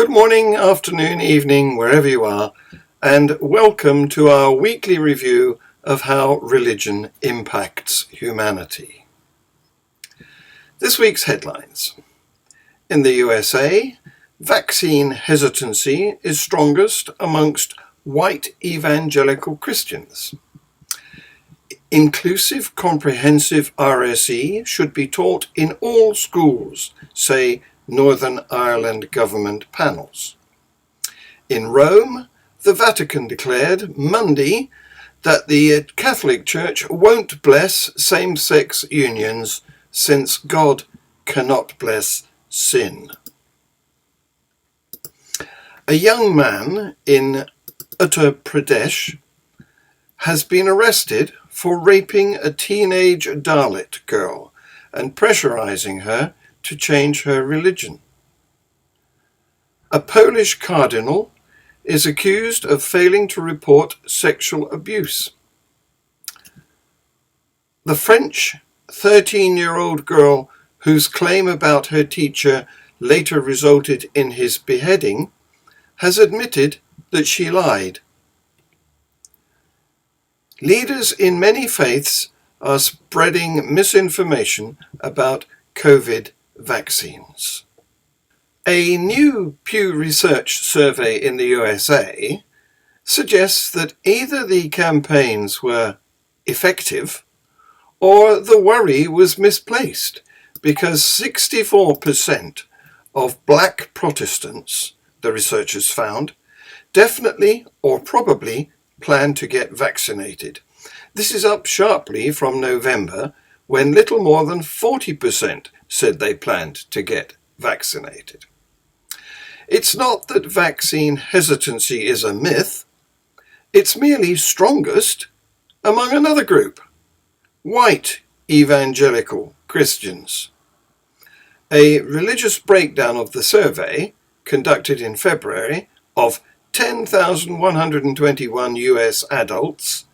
Good morning, afternoon, evening, wherever you are, and welcome to our weekly review of how religion impacts humanity. This week's headlines. In the USA, vaccine hesitancy is strongest amongst white evangelical Christians. Inclusive comprehensive RSE should be taught in all schools, say Northern Ireland government panels. In Rome, the Vatican declared Monday that the Catholic Church won't bless same-sex unions since God cannot bless sin. A young man in Uttar, Pradesh has been arrested for raping a teenage Dalit girl and pressurizing her to change her religion. A Polish cardinal is accused of failing to report sexual abuse. The French 13-year-old girl whose claim about her teacher later resulted in his beheading has admitted that she lied. Leaders in many faiths are spreading misinformation about COVID vaccines. A new Pew Research survey in the USA suggests that either the campaigns were effective or the worry was misplaced, because 64% of black Protestants, the researchers found, definitely or probably plan to get vaccinated. This is up sharply from November, when little more than 40% said they planned to get vaccinated. It's not that vaccine hesitancy is a myth, it's merely strongest among another group, white evangelical Christians. A religious breakdown of the survey, conducted in February, of 10,121 US adults,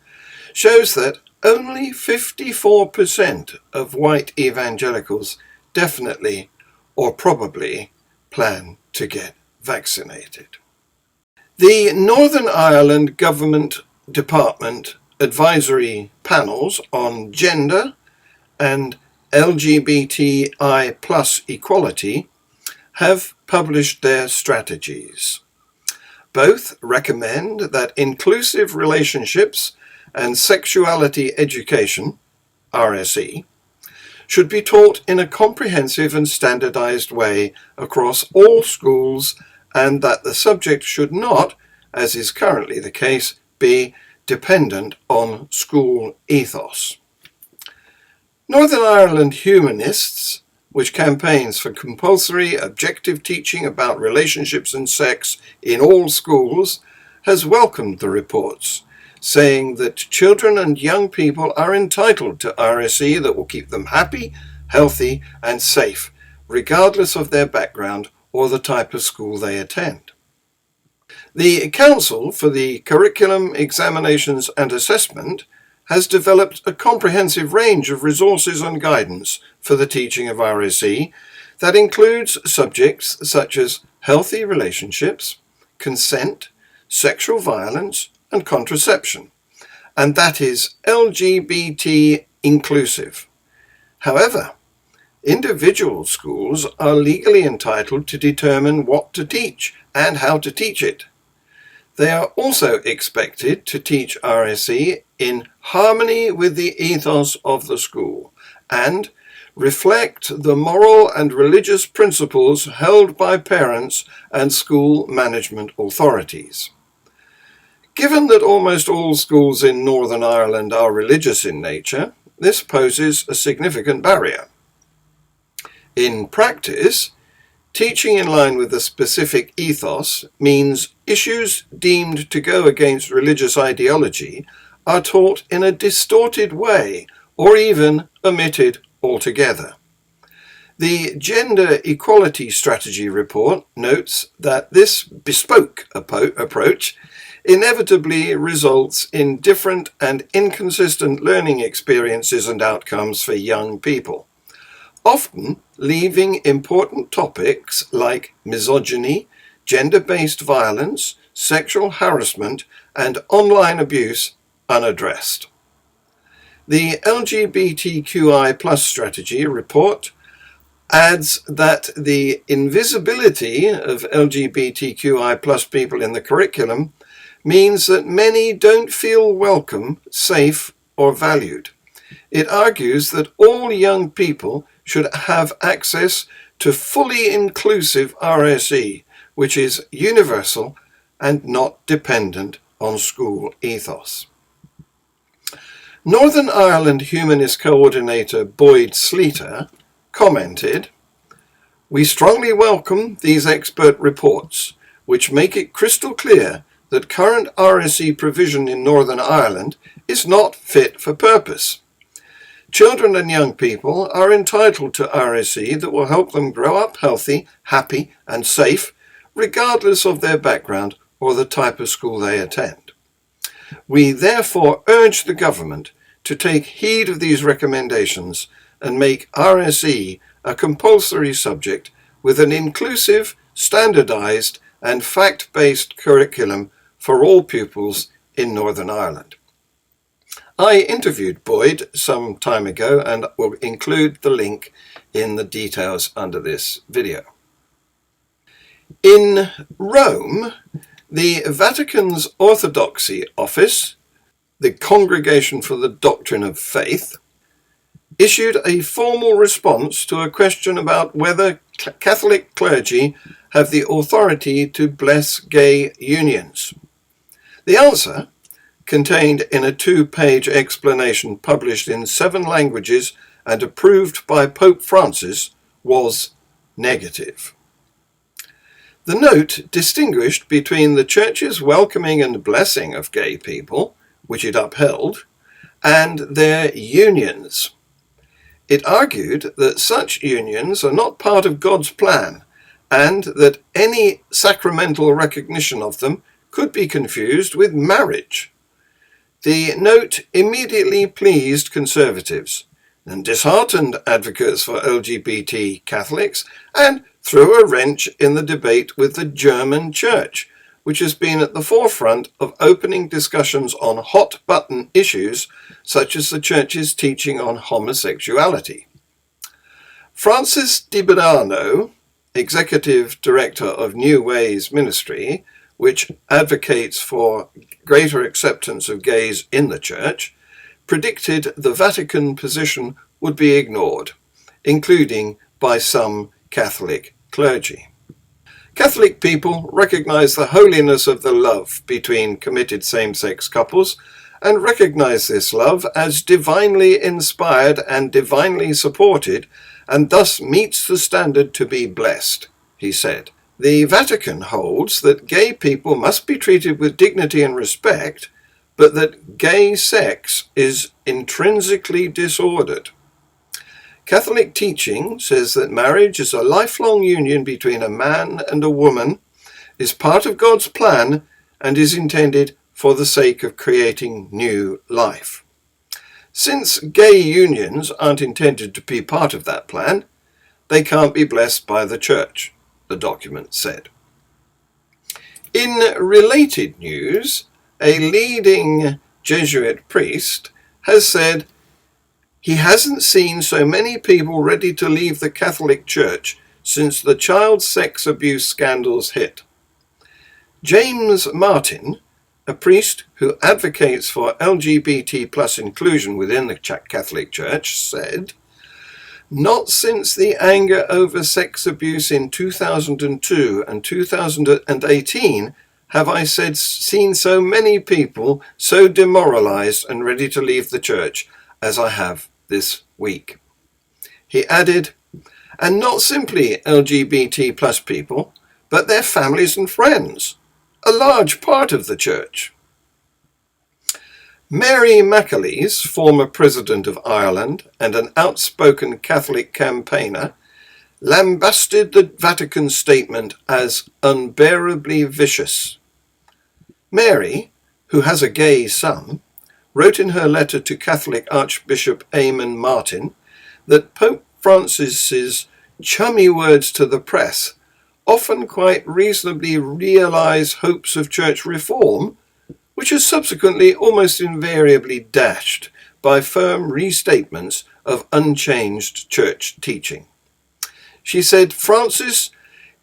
shows that only 54% of white evangelicals definitely or probably plan to get vaccinated. The Northern Ireland Government Department advisory panels on gender and LGBTI+ equality have published their strategies. Both recommend that inclusive relationships and sexuality education, RSE, should be taught in a comprehensive and standardized way across all schools, and that the subject should not, as is currently the case, be dependent on school ethos. Northern Ireland Humanists, which campaigns for compulsory objective teaching about relationships and sex in all schools, has welcomed the reports, saying that children and young people are entitled to RSE that will keep them happy, healthy, and safe, regardless of their background or the type of school they attend. The Council for the Curriculum, Examinations and Assessment has developed a comprehensive range of resources and guidance for the teaching of RSE that includes subjects such as healthy relationships, consent, sexual violence, and contraception, and that is LGBT inclusive. However, individual schools are legally entitled to determine what to teach and how to teach it. They are also expected to teach RSE in harmony with the ethos of the school and reflect the moral and religious principles held by parents and school management authorities. Given that almost all schools in Northern Ireland are religious in nature, this poses a significant barrier. In practice, teaching in line with the specific ethos means issues deemed to go against religious ideology are taught in a distorted way or even omitted altogether. The Gender Equality Strategy report notes that this bespoke approach inevitably results in different and inconsistent learning experiences and outcomes for young people, often leaving important topics like misogyny, gender-based violence, sexual harassment, and online abuse unaddressed. The LGBTQI+ strategy report adds that the invisibility of LGBTQI+ people in the curriculum means that many don't feel welcome, safe, or valued. It argues that all young people should have access to fully inclusive RSE, which is universal and not dependent on school ethos. Northern Ireland Humanist Coordinator Boyd Sleater commented, "We strongly welcome these expert reports, which make it crystal clear that current RSE provision in Northern Ireland is not fit for purpose. Children and young people are entitled to RSE that will help them grow up healthy, happy, and safe, regardless of their background or the type of school they attend. We therefore urge the government to take heed of these recommendations and make RSE a compulsory subject with an inclusive, standardised and fact-based curriculum for all pupils in Northern Ireland." I interviewed Boyd some time ago and will include the link in the details under this video. In Rome, the Vatican's Orthodoxy Office, the Congregation for the Doctrine of Faith, issued a formal response to a question about whether Catholic clergy have the authority to bless gay unions. The answer, contained in a 2-page explanation published in 7 languages and approved by Pope Francis, was negative. The note distinguished between the Church's welcoming and blessing of gay people, which it upheld, and their unions. It argued that such unions are not part of God's plan, and that any sacramental recognition of them could be confused with marriage. The note immediately pleased conservatives and disheartened advocates for LGBT Catholics, and threw a wrench in the debate with the German Church, which has been at the forefront of opening discussions on hot-button issues such as the Church's teaching on homosexuality. Francis Di Bernardo, Executive Director of New Ways Ministry, which advocates for greater acceptance of gays in the Church, predicted the Vatican position would be ignored, including by some Catholic clergy. Catholic people recognize the holiness of the love between committed same-sex couples and recognize this love as divinely inspired and divinely supported, and thus meets the standard to be blessed, he said. The Vatican holds that gay people must be treated with dignity and respect, but that gay sex is intrinsically disordered. Catholic teaching says that marriage is a lifelong union between a man and a woman, is part of God's plan, and is intended for the sake of creating new life. Since gay unions aren't intended to be part of that plan, they can't be blessed by the Church, the document said. In related news, a leading Jesuit priest has said he hasn't seen so many people ready to leave the Catholic Church since the child sex abuse scandals hit. James Martin, a priest who advocates for LGBT+ inclusion within the Catholic Church, said, "Not since the anger over sex abuse in 2002 and 2018 have I seen so many people so demoralized and ready to leave the Church as I have this week." He added, "And not simply LGBT+ people, but their families and friends, a large part of the Church." Mary McAleese, former President of Ireland and an outspoken Catholic campaigner, lambasted the Vatican statement as unbearably vicious. Mary, who has a gay son, wrote in her letter to Catholic Archbishop Eamon Martin that Pope Francis's chummy words to the press often quite reasonably realise hopes of church reform, which are subsequently almost invariably dashed by firm restatements of unchanged church teaching. She said, Francis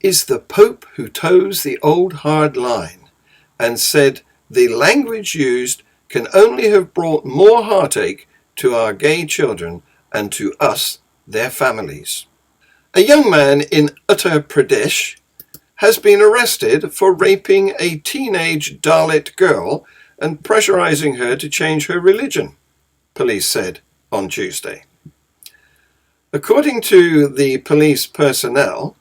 is the Pope who toes the old hard line, and said the language used can only have brought more heartache to our gay children and to us, their families. A young man in Uttar, Pradesh, has been arrested for raping a teenage Dalit girl and pressurizing her to change her religion, police said on Tuesday. According to the police personnel,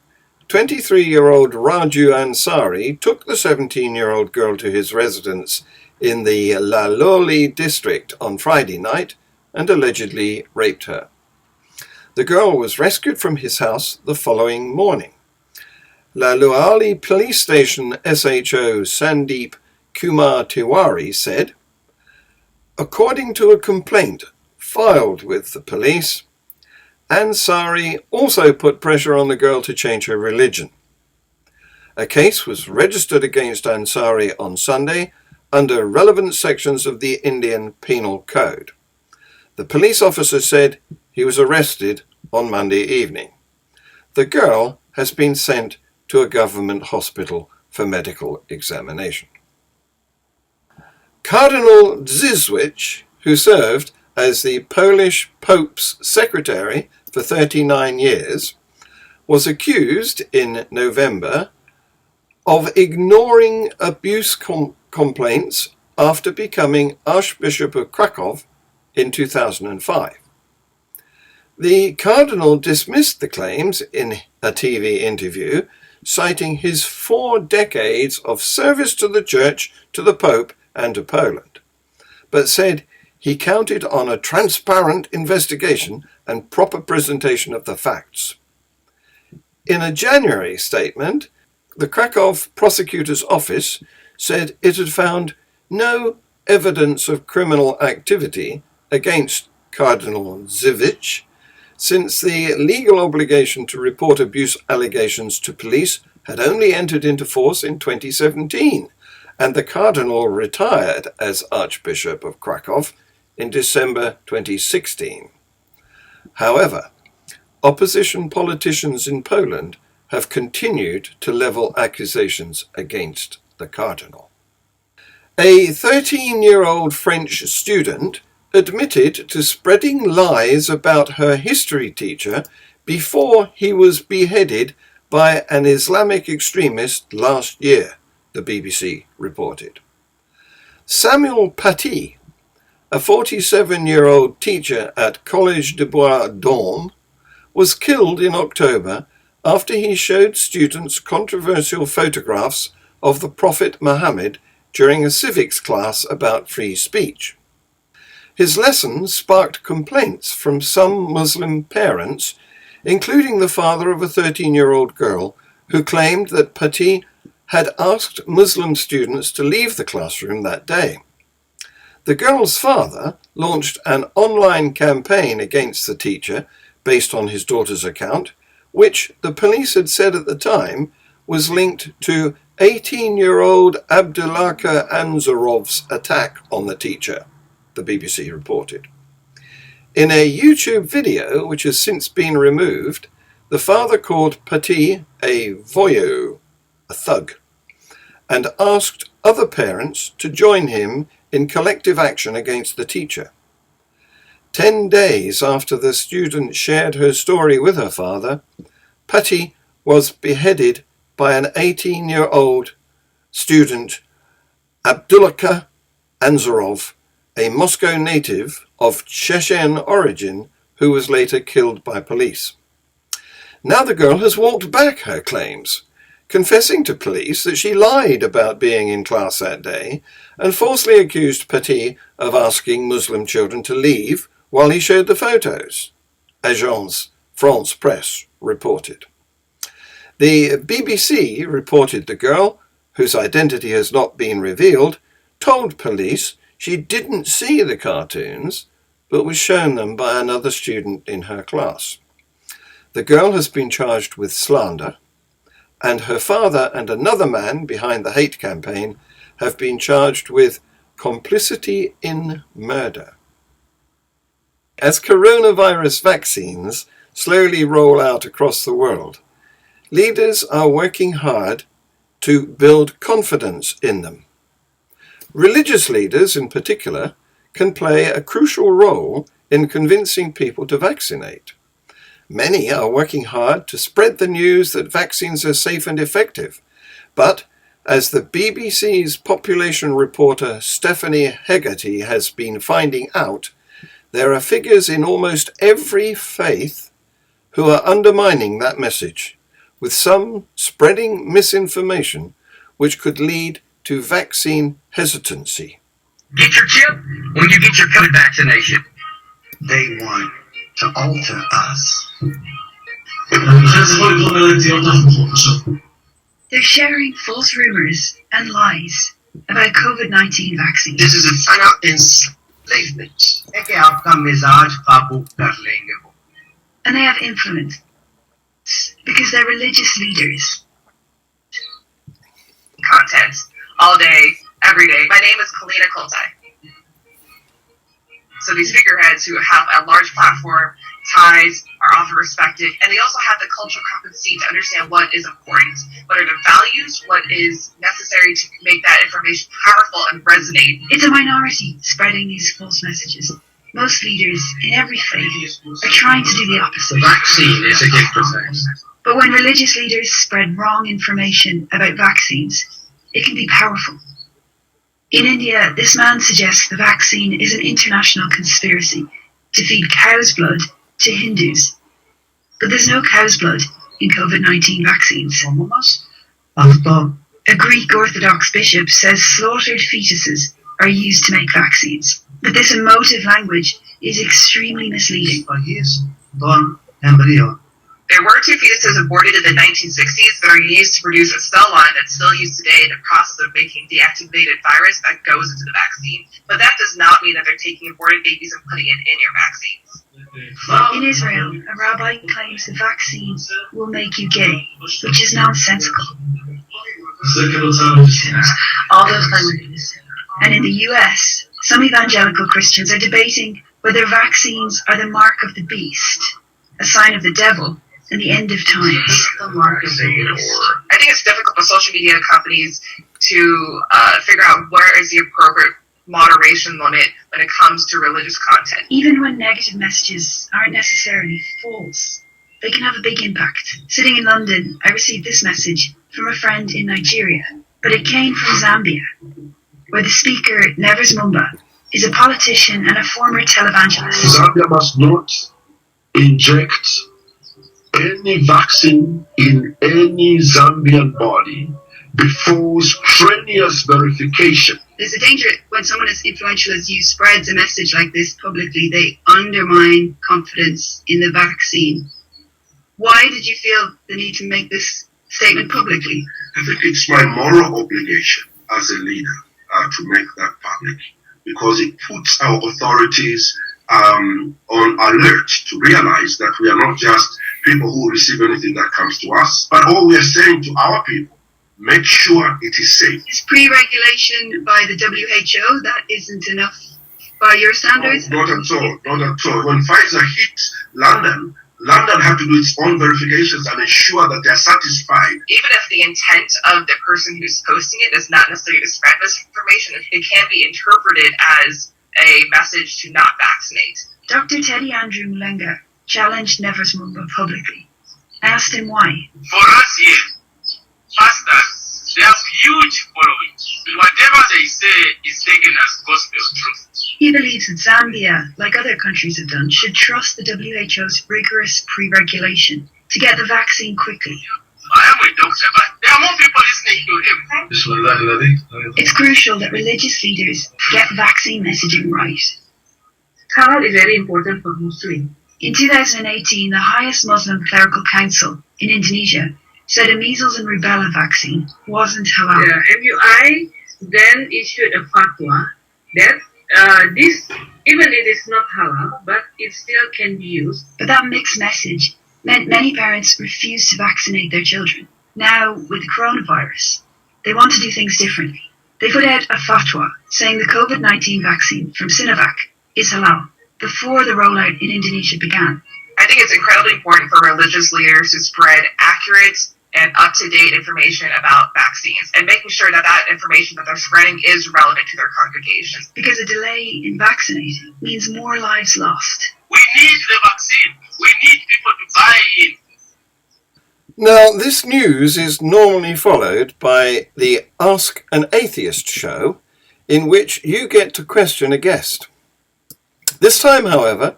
23-year-old Raju Ansari took the 17-year-old girl to his residence in the Laloli district on Friday night and allegedly raped her. The girl was rescued from his house the following morning. Laloli police station SHO Sandeep Kumar Tiwari said, according to a complaint filed with the police, Ansari also put pressure on the girl to change her religion. A case was registered against Ansari on Sunday under relevant sections of the Indian Penal Code. The police officer said he was arrested on Monday evening. The girl has been sent to a government hospital for medical examination. Cardinal Dziswich, who served as the Polish Pope's secretary for 39 years, was accused in November of ignoring abuse complaints after becoming Archbishop of Krakow in 2005. The cardinal dismissed the claims in a TV interview, citing his 4 decades of service to the Church, to the Pope, and to Poland, but said he counted on a transparent investigation and proper presentation of the facts. In a January statement, the Krakow prosecutor's office said it had found no evidence of criminal activity against Cardinal Dziswich, since the legal obligation to report abuse allegations to police had only entered into force in 2017, and the cardinal retired as Archbishop of Krakow in December 2016. However, opposition politicians in Poland have continued to level accusations against the cardinal. A 13-year-old French student admitted to spreading lies about her history teacher before he was beheaded by an Islamic extremist last year, the BBC reported. Samuel Paty, a 47-year-old teacher at Collège de Bois d'Orme, was killed in October after he showed students controversial photographs of the Prophet Muhammad during a civics class about free speech. His lesson sparked complaints from some Muslim parents, including the father of a 13-year-old girl who claimed that Paty had asked Muslim students to leave the classroom that day. The girl's father launched an online campaign against the teacher based on his daughter's account, which the police had said at the time was linked to 18-year-old Abdulaka Anzarov's attack on the teacher, the BBC reported. In a YouTube video, which has since been removed, the father called Paty a voyou, a thug, and asked other parents to join him in collective action against the teacher. 10 days after the student shared her story with her father, Paty was beheaded by an 18-year-old student, Abdulaka Anzarov, a Moscow native of Chechen origin who was later killed by police. Now the girl has walked back her claims, confessing to police that she lied about being in class that day and falsely accused Paty of asking Muslim children to leave while he showed the photos, Agence France Presse reported. The BBC reported the girl, whose identity has not been revealed, told police she didn't see the cartoons, but was shown them by another student in her class. The girl has been charged with slander, and her father and another man behind the hate campaign have been charged with complicity in murder. As coronavirus vaccines slowly roll out across the world, leaders are working hard to build confidence in them. Religious leaders, in particular, can play a crucial role in convincing people to vaccinate. Many are working hard to spread the news that vaccines are safe and effective, but as the BBC's population reporter Stephanie Hegarty has been finding out, there are figures in almost every faith who are undermining that message, with some spreading misinformation which could lead to vaccine hesitancy. Get your chip when you get your COVID vaccination. They want to alter us. They're sharing false rumors and lies about COVID-19 vaccines. This is a final enslavement. And they have influence because they're religious leaders. Content all day, every day. My name is Kalina Koltai. So these figureheads who have a large platform, ties, are often respected, and they also have the cultural competency to understand what is important, what are the values, what is necessary to make that information powerful and resonate. It's a minority spreading these false messages. Most leaders in every faith are trying to do the opposite. The vaccine is a gift of faith. But when religious leaders spread wrong information about vaccines, it can be powerful. In India, this man suggests the vaccine is an international conspiracy to feed cow's blood to Hindus. But there's no cow's blood in COVID-19 vaccines. A Greek Orthodox bishop says slaughtered fetuses are used to make vaccines. But this emotive language is extremely misleading. There were 2 fetuses aborted in the 1960s that are used to produce a cell line that's still used today in the process of making deactivated virus that goes into the vaccine. But that does not mean that they're taking aborted babies and putting it in your vaccines. In Israel, a rabbi claims the vaccine will make you gay, which is nonsensical. All those claims. And in the US, some evangelical Christians are debating whether vaccines are the mark of the beast, a sign of the devil, and the end of times. I think it's difficult for social media companies to figure out where is the appropriate moderation limit when it comes to religious content. Even when negative messages aren't necessarily false, they can have a big impact. Sitting in London, I received this message from a friend in Nigeria, but it came from Zambia, where the speaker, Nevers Mumba, is a politician and a former televangelist. Zambia must not inject any vaccine in any Zambian body before strenuous verification. There's a danger when someone as influential as you spreads a message like this publicly, they undermine confidence in the vaccine. Why did you feel the need to make this statement publicly? I think it's my moral obligation as a leader to make that public, because it puts our authorities on alert to realize that we are not just people who receive anything that comes to us, but all we are saying to our people, make sure it is safe. Is pre-regulation by the WHO that isn't enough by your standards? Not at all, not at all. When Pfizer hit London had to do its own verifications and ensure that they're satisfied. Even if the intent of the person who's posting it is not necessarily to spread misinformation, it can be interpreted as a message to not vaccinate. Dr. Teddy Andrew Mulenga challenged Nevers Mumba publicly. I asked him why. For us here, pastors, they have huge followings. Whatever they say is taken as gospel truth. He believes that Zambia, like other countries have done, should trust the WHO's rigorous pre-regulation to get the vaccine quickly. I am a doctor, but there are more people listening to him. It's crucial that religious leaders get vaccine messaging right. Halal is very important for Muslims. In 2018, the highest Muslim clerical council in Indonesia said a measles and rubella vaccine wasn't halal. The MUI then issued a fatwa that this, even it is not halal, but it still can be used. But that mixed message meant many parents refused to vaccinate their children. Now, with the coronavirus, they want to do things differently. They put out a fatwa saying the COVID-19 vaccine from Sinovac is halal before the rollout in Indonesia began. I think it's incredibly important for religious leaders to spread accurate and up-to-date information about vaccines and making sure that that information that they're spreading is relevant to their congregations. Because a delay in vaccinating means more lives lost. We need the vaccine. We need people to buy in. Now, this news is normally followed by the Ask an Atheist show, in which you get to question a guest. This time, however,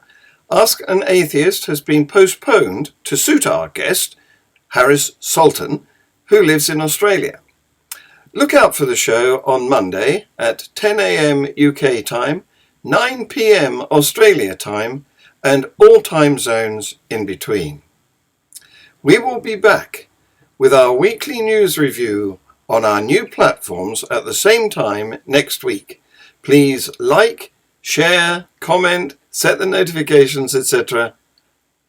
Ask an Atheist has been postponed to suit our guest, Harris Sultan, who lives in Australia. Look out for the show on Monday at 10 a.m. UK time, 9 p.m. Australia time, and all time zones in between. We will be back with our weekly news review on our new platforms at the same time next week. Please like, share, comment, set the notifications, etc.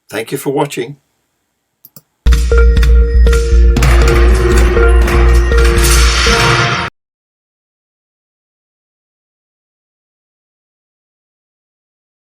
Thank you for watching.